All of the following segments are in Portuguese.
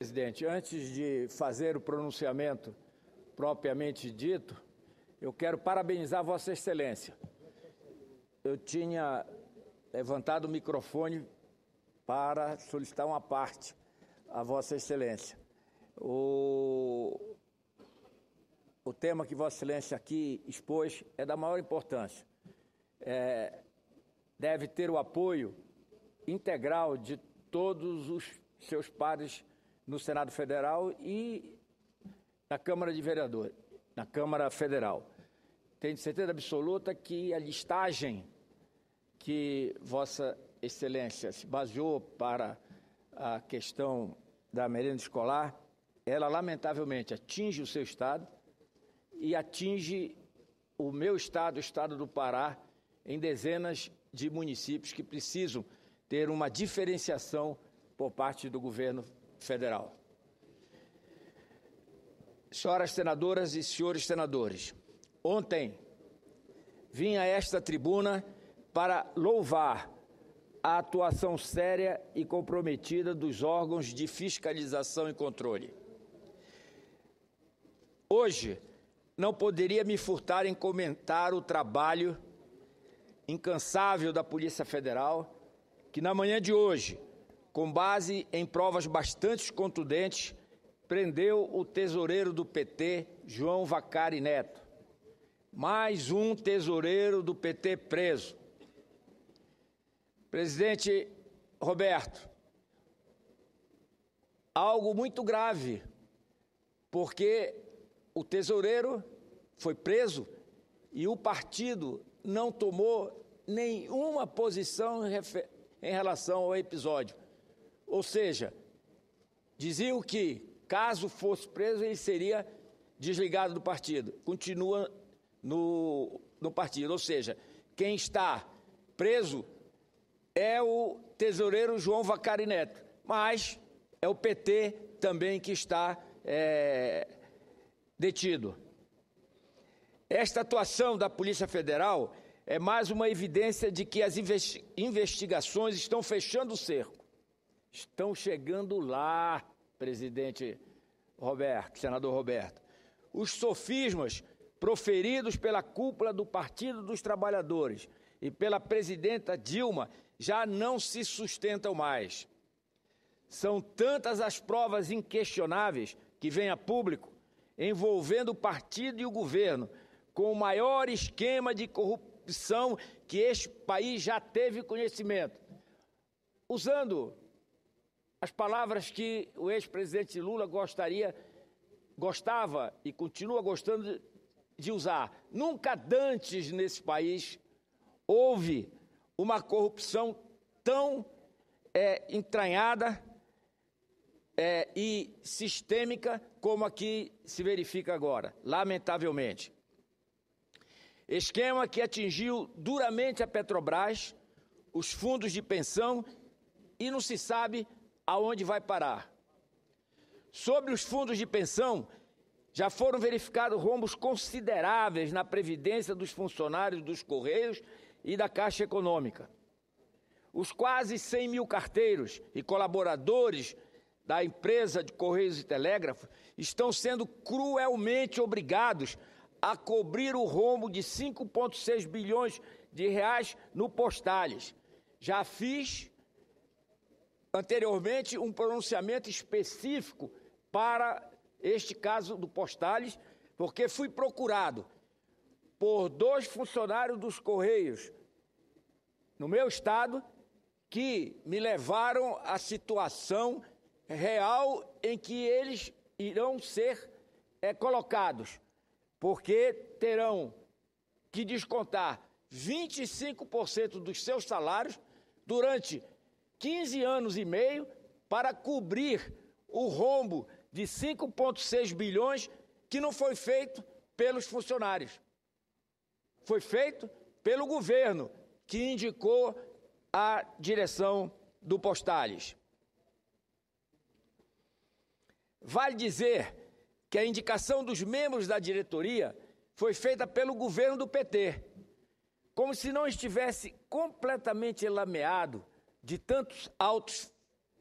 Presidente, antes de fazer o pronunciamento propriamente dito, eu quero parabenizar Vossa Excelência. Eu tinha levantado o microfone para solicitar uma parte a Vossa Excelência. O tema que Vossa Excelência aqui expôs é da maior importância. Deve ter o apoio integral de todos os seus pares no Senado Federal e na Câmara de Vereadores, na Câmara Federal. Tenho certeza absoluta que a listagem que Vossa Excelência se baseou para a questão da merenda escolar, ela lamentavelmente atinge o seu estado e atinge o meu estado, o estado do Pará, em dezenas de municípios que precisam ter uma diferenciação por parte do governo federal. Senhoras senadoras e senhores senadores, ontem vim a esta tribuna para louvar a atuação séria e comprometida dos órgãos de fiscalização e controle. Hoje, não poderia me furtar em comentar o trabalho incansável da Polícia Federal, que na manhã de hoje, com base em provas bastante contundentes, prendeu o tesoureiro do PT, João Vacari Neto. Mais um tesoureiro do PT preso. Presidente Roberto, algo muito grave, porque o tesoureiro foi preso e o partido não tomou nenhuma posição em relação ao episódio. Ou seja, diziam que, caso fosse preso, ele seria desligado do partido. Continua no partido. Ou seja, quem está preso é o tesoureiro João Vacari Neto, mas é o PT também que está detido. Esta atuação da Polícia Federal é mais uma evidência de que as investigações estão fechando o cerco. Estão chegando lá, presidente Roberto, senador Roberto. Os sofismas proferidos pela cúpula do Partido dos Trabalhadores e pela presidenta Dilma já não se sustentam mais. São tantas as provas inquestionáveis que vêm a público envolvendo o partido e o governo com o maior esquema de corrupção que este país já teve conhecimento. Usando as palavras que o ex-presidente Lula gostava e continua gostando de usar. Nunca dantes nesse país houve uma corrupção tão entranhada e sistêmica como a que se verifica agora, lamentavelmente. Esquema que atingiu duramente a Petrobras, os fundos de pensão e não se sabe aonde vai parar. Sobre os fundos de pensão, já foram verificados rombos consideráveis na previdência dos funcionários dos Correios e da Caixa Econômica. Os quase 100 mil carteiros e colaboradores da empresa de Correios e Telégrafos estão sendo cruelmente obrigados a cobrir o rombo de 5,6 bilhões de reais no Postales. Já fiz anteriormente um pronunciamento específico para este caso do Postales, porque fui procurado por 2 funcionários dos Correios no meu estado que me levaram à situação real em que eles irão ser colocados, porque terão que descontar 25% dos seus salários durante 15 anos e meio para cobrir o rombo de 5,6 bilhões que não foi feito pelos funcionários. Foi feito pelo governo, que indicou a direção do Postales. Vale dizer que a indicação dos membros da diretoria foi feita pelo governo do PT, como se não estivesse completamente elameado de tantos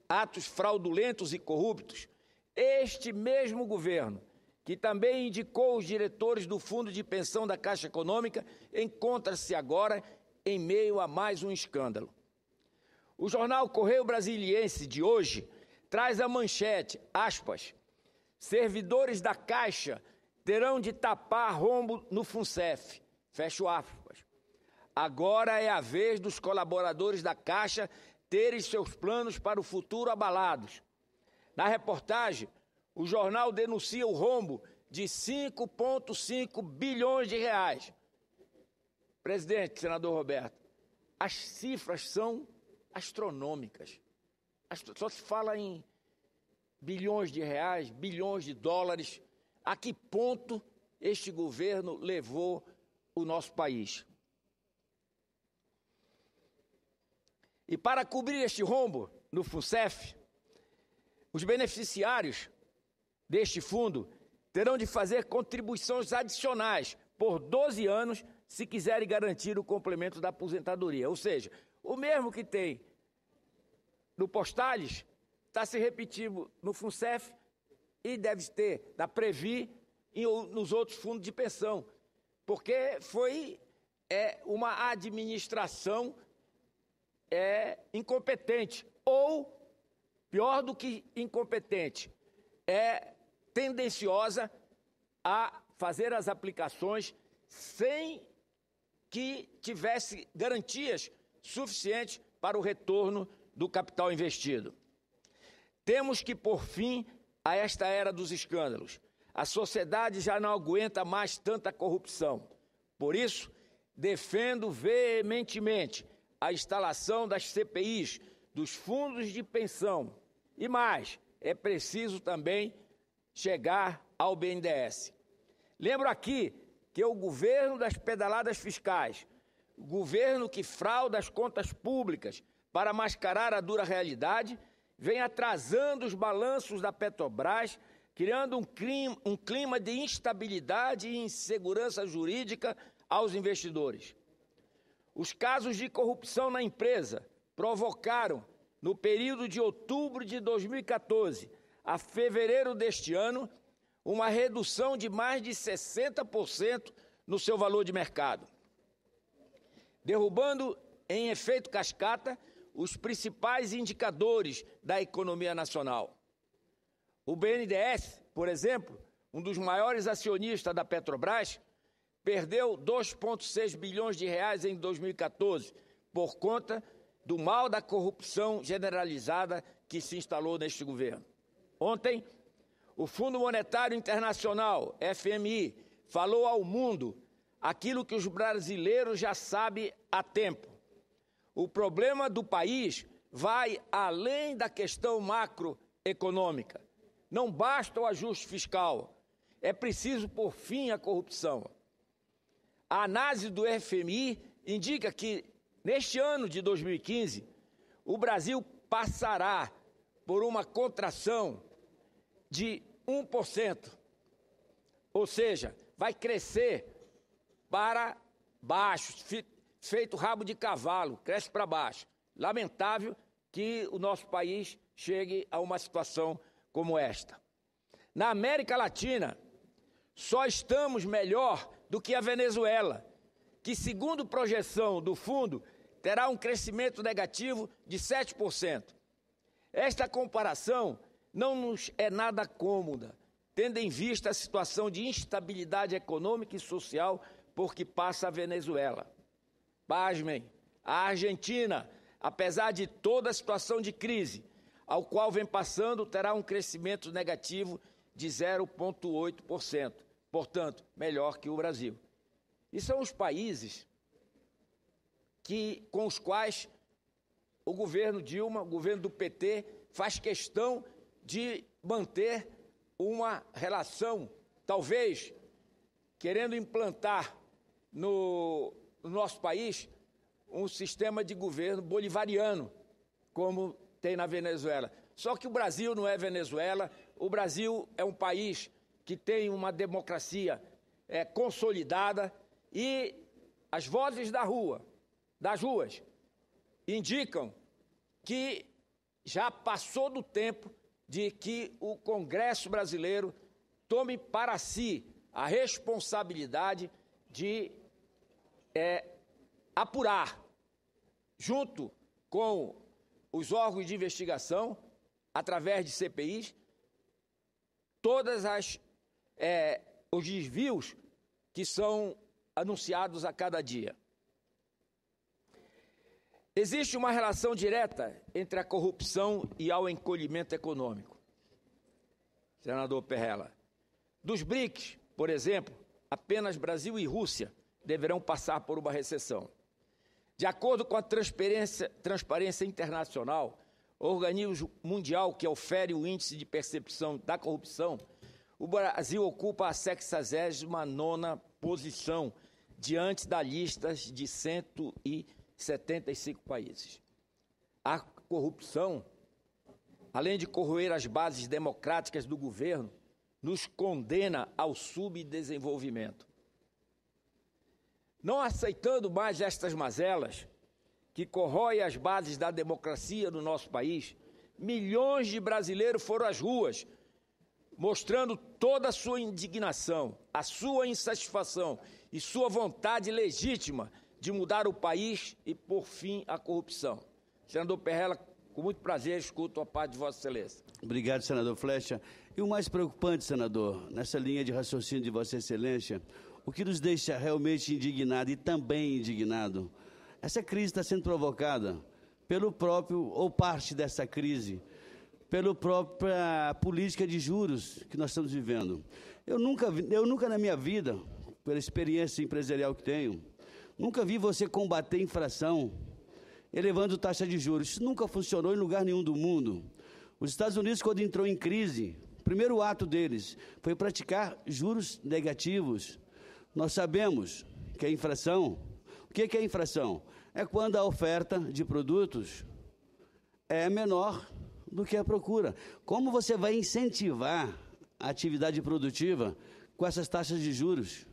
atos fraudulentos e corruptos Este mesmo governo, que também indicou os diretores do Fundo de Pensão da Caixa Econômica, encontra-se agora em meio a mais um escândalo. O jornal Correio Brasiliense de hoje traz a manchete, aspas, servidores da Caixa terão de tapar rombo no FUNCEF, fecho aspas. Agora é a vez dos colaboradores da Caixa terem seus planos para o futuro abalados. Na reportagem, o jornal denuncia o rombo de 5,5 bilhões de reais. Presidente, senador Roberto, as cifras são astronômicas. Só se fala em bilhões de reais, bilhões de dólares. A que ponto este governo levou o nosso país? E para cobrir este rombo no FUNCEF, os beneficiários deste fundo terão de fazer contribuições adicionais por 12 anos se quiserem garantir o complemento da aposentadoria. Ou seja, o mesmo que tem no Postales está se repetindo no FUNCEF e deve ter da Previ e nos outros fundos de pensão, porque foi uma administração incompetente, ou, pior do que incompetente, tendenciosa a fazer as aplicações sem que tivesse garantias suficientes para o retorno do capital investido. Temos que pôr fim a esta era dos escândalos. A sociedade já não aguenta mais tanta corrupção. Por isso, defendo veementemente a instalação das CPIs, dos fundos de pensão. E mais, é preciso também chegar ao BNDES. Lembro aqui que o governo das pedaladas fiscais, o governo que frauda as contas públicas para mascarar a dura realidade, vem atrasando os balanços da Petrobras, criando um clima de instabilidade e insegurança jurídica aos investidores. Os casos de corrupção na empresa provocaram, no período de outubro de 2014 a fevereiro deste ano, uma redução de mais de 60% no seu valor de mercado, derrubando em efeito cascata os principais indicadores da economia nacional. O BNDES, por exemplo, um dos maiores acionistas da Petrobras, perdeu 2,6 bilhões de reais em 2014 por conta do mal da corrupção generalizada que se instalou neste governo. Ontem, o Fundo Monetário Internacional, FMI, falou ao mundo aquilo que os brasileiros já sabem há tempo. O problema do país vai além da questão macroeconômica. Não basta o ajuste fiscal, é preciso pôr fim à corrupção. A análise do FMI indica que, neste ano de 2015, o Brasil passará por uma contração de 1%. Ou seja, vai crescer para baixo, feito rabo de cavalo, cresce para baixo. Lamentável que o nosso país chegue a uma situação como esta. Na América Latina, só estamos melhor do que a Venezuela, que, segundo projeção do fundo, terá um crescimento negativo de 7%. Esta comparação não nos é nada cômoda, tendo em vista a situação de instabilidade econômica e social por que passa a Venezuela. Pasmem, a Argentina, apesar de toda a situação de crise, ao qual vem passando, terá um crescimento negativo de 0,8%, portanto, melhor que o Brasil. E são os países com os quais o governo Dilma, o governo do PT, faz questão de manter uma relação, talvez querendo implantar no nosso país um sistema de governo bolivariano, como tem na Venezuela. Só que o Brasil não é Venezuela, o Brasil é um país que tem uma democracia consolidada e as vozes das ruas, indicam que já passou do tempo de que o Congresso brasileiro tome para si a responsabilidade de apurar, junto com os órgãos de investigação, através de CPIs, todas os desvios que são anunciados a cada dia. Existe uma relação direta entre a corrupção e ao encolhimento econômico. Senador Perrella, dos BRICS, por exemplo, apenas Brasil e Rússia deverão passar por uma recessão. De acordo com a Transparência Internacional, o organismo mundial que ofere o índice de percepção da corrupção, o Brasil ocupa a 69ª posição diante da lista de 175 países. A corrupção, além de corroer as bases democráticas do governo, nos condena ao subdesenvolvimento. Não aceitando mais estas mazelas, que corroem as bases da democracia no nosso país, milhões de brasileiros foram às ruas, mostrando toda a sua indignação, a sua insatisfação e sua vontade legítima de mudar o país e pôr fim à corrupção. Senador Perrella, com muito prazer, escuto a parte de Vossa Excelência. Obrigado, senador Flecha. E o mais preocupante, senador, nessa linha de raciocínio de Vossa Excelência, o que nos deixa realmente indignado e também indignado, essa crise está sendo provocada pelo próprio, ou parte dessa crise, pela própria política de juros que nós estamos vivendo. Eu nunca na minha vida, pela experiência empresarial que tenho, nunca vi você combater inflação elevando taxa de juros. Isso nunca funcionou em lugar nenhum do mundo. Os Estados Unidos, quando entrou em crise, o primeiro ato deles foi praticar juros negativos. Nós sabemos que a inflação, o que é a inflação? É quando a oferta de produtos é menor do que a procura. Como você vai incentivar a atividade produtiva com essas taxas de juros?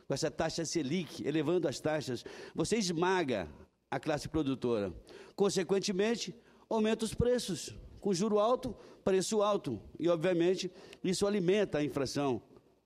Com essa taxa Selic, elevando as taxas, você esmaga a classe produtora. Consequentemente, aumenta os preços. Com juro alto, preço alto. E, obviamente, isso alimenta a inflação,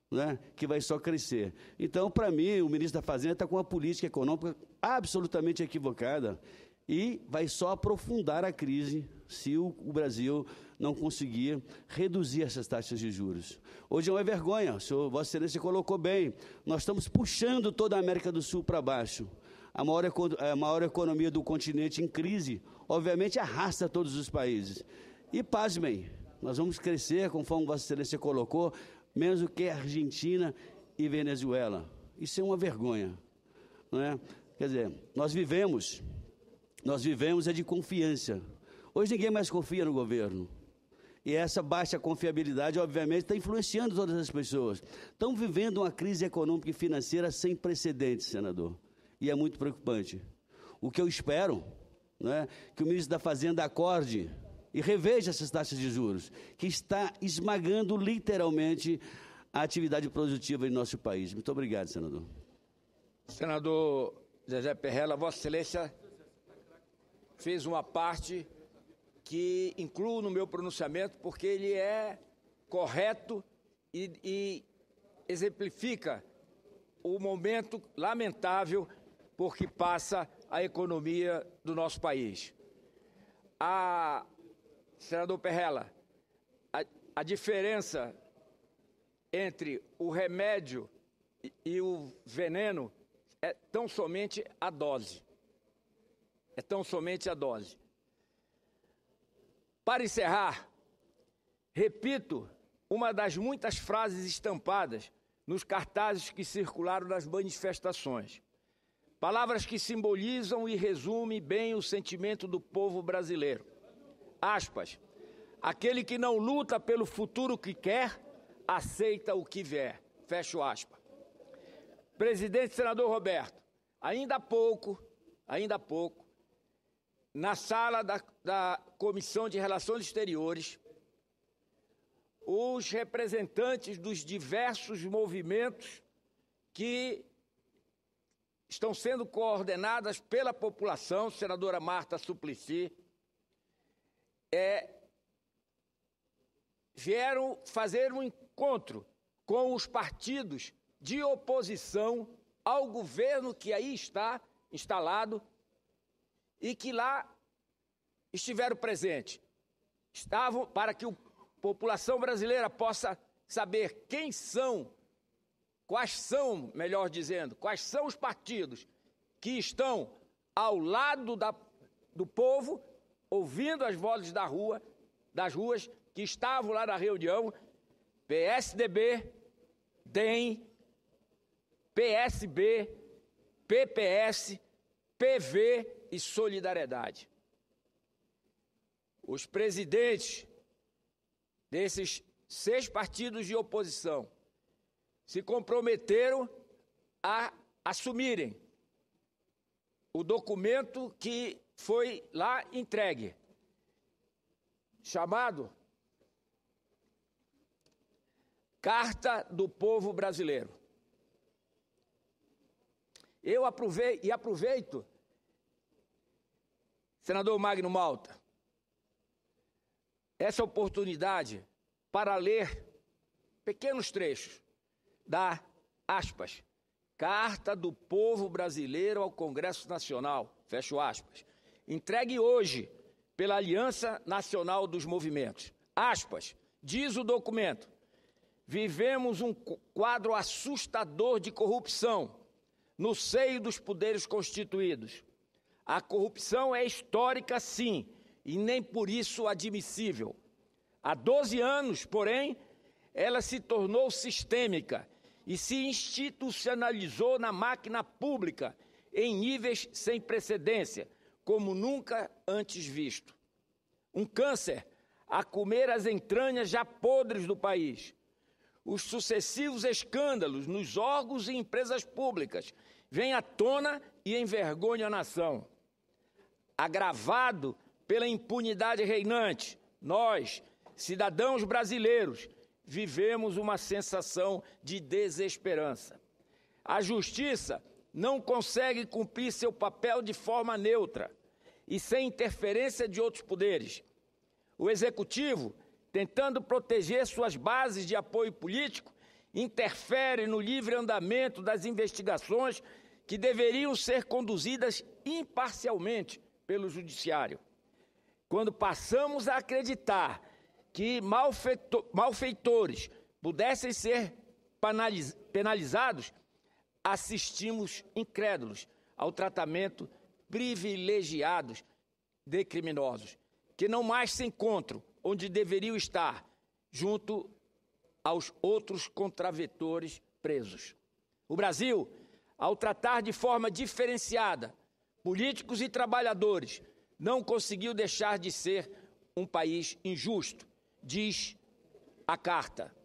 né, que vai só crescer. Então, para mim, o ministro da Fazenda está com uma política econômica absolutamente equivocada e vai só aprofundar a crise se o Brasil não conseguir reduzir essas taxas de juros. Hoje é uma vergonha, Vossa Excelência colocou bem, nós estamos puxando toda a América do Sul para baixo. A maior economia do continente em crise, obviamente, arrasta todos os países. E, pasmem, nós vamos crescer, conforme Vossa Excelência colocou, menos do que a Argentina e Venezuela. Isso é uma vergonha, não é? Quer dizer, nós vivemos de confiança. Hoje ninguém mais confia no governo. E essa baixa confiabilidade, obviamente, está influenciando todas as pessoas. Estão vivendo uma crise econômica e financeira sem precedentes, senador. E é muito preocupante. O que eu espero, né, que o ministro da Fazenda acorde e reveja essas taxas de juros, que está esmagando literalmente a atividade produtiva em nosso país. Muito obrigado, senador. Senador Zezé Perrella, Vossa Excelência fez uma parte que incluo no meu pronunciamento porque ele é correto e exemplifica o momento lamentável por que passa a economia do nosso país. Senador Perrella, a diferença entre o remédio e o veneno é tão somente a dose. É tão somente a dose. Para encerrar, repito uma das muitas frases estampadas nos cartazes que circularam nas manifestações. Palavras que simbolizam e resumem bem o sentimento do povo brasileiro. Aspas. Aquele que não luta pelo futuro que quer, aceita o que vier. Fecho aspas. Presidente senador Roberto, ainda há pouco, na sala da Comissão de Relações Exteriores, os representantes dos diversos movimentos que estão sendo coordenadas pela população, senadora Marta Suplicy, vieram fazer um encontro com os partidos de oposição ao governo que aí está instalado e que lá estiveram presentes. Estavam para que a população brasileira possa saber quais são, melhor dizendo, quais são os partidos que estão ao lado do povo, ouvindo as vozes das ruas, que estavam lá na reunião: PSDB, DEM, PSB, PPS, PV e Solidariedade. Os presidentes desses 6 partidos de oposição se comprometeram a assumirem o documento que foi lá entregue, chamado Carta do Povo Brasileiro. Eu aproveito, senador Magno Malta, essa oportunidade para ler pequenos trechos da, aspas, Carta do Povo Brasileiro ao Congresso Nacional, fecho aspas, entregue hoje pela Aliança Nacional dos Movimentos. Aspas, diz o documento: vivemos um quadro assustador de corrupção no seio dos poderes constituídos. A corrupção é histórica, sim, e nem por isso admissível. Há 12 anos, porém, ela se tornou sistêmica e se institucionalizou na máquina pública em níveis sem precedência, como nunca antes visto. Um câncer a comer as entranhas já podres do país. Os sucessivos escândalos nos órgãos e empresas públicas vêm à tona e envergonham a nação. Agravado pela impunidade reinante, nós, cidadãos brasileiros, vivemos uma sensação de desesperança. A justiça não consegue cumprir seu papel de forma neutra e sem interferência de outros poderes. O executivo, tentando proteger suas bases de apoio político, interfere no livre andamento das investigações que deveriam ser conduzidas imparcialmente pelo Judiciário. Quando passamos a acreditar que malfeitores pudessem ser penalizados, assistimos incrédulos ao tratamento privilegiado de criminosos, que não mais se encontram onde deveriam estar, junto aos outros contravetores presos. O Brasil, ao tratar de forma diferenciada políticos e trabalhadores, não conseguiu deixar de ser um país injusto, diz a Carta.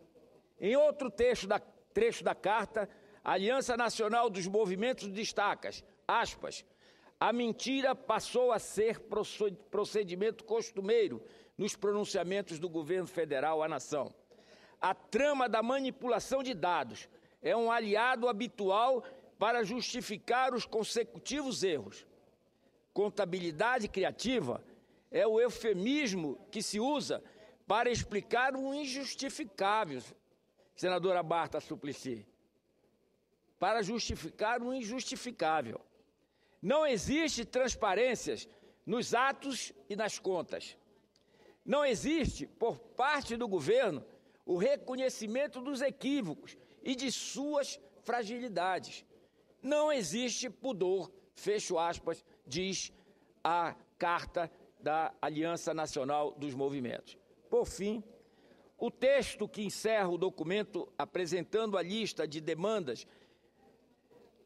Em outro trecho da Carta, a Aliança Nacional dos Movimentos destaca, aspas, a mentira passou a ser procedimento costumeiro nos pronunciamentos do governo federal à nação. A trama da manipulação de dados é um aliado habitual para justificar os consecutivos erros. Contabilidade criativa é o eufemismo que se usa para explicar o injustificável, senadora Marta Suplicy. Para justificar o injustificável. Não existe transparência nos atos e nas contas. Não existe, por parte do governo, o reconhecimento dos equívocos e de suas fragilidades. Não existe pudor, fecho aspas, diz a Carta da Aliança Nacional dos Movimentos. Por fim, o texto que encerra o documento apresentando a lista de demandas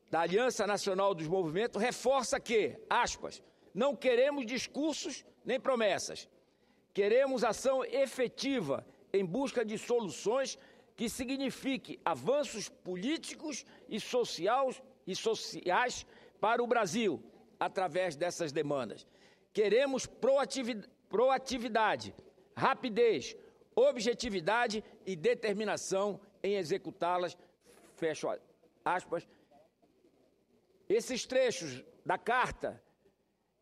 da Aliança Nacional dos Movimentos reforça que, aspas, não queremos discursos nem promessas. Queremos ação efetiva em busca de soluções que signifiquem avanços políticos e sociais para o Brasil, através dessas demandas. Queremos proatividade, rapidez, objetividade e determinação em executá-las, fecho aspas. Esses trechos da Carta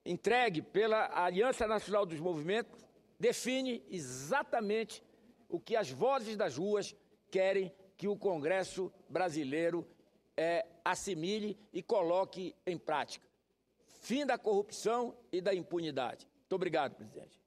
entregue pela Aliança Nacional dos Movimentos define exatamente o que as vozes das ruas querem que o Congresso brasileiro assimile e coloque em prática. Fim da corrupção e da impunidade. Muito obrigado, presidente.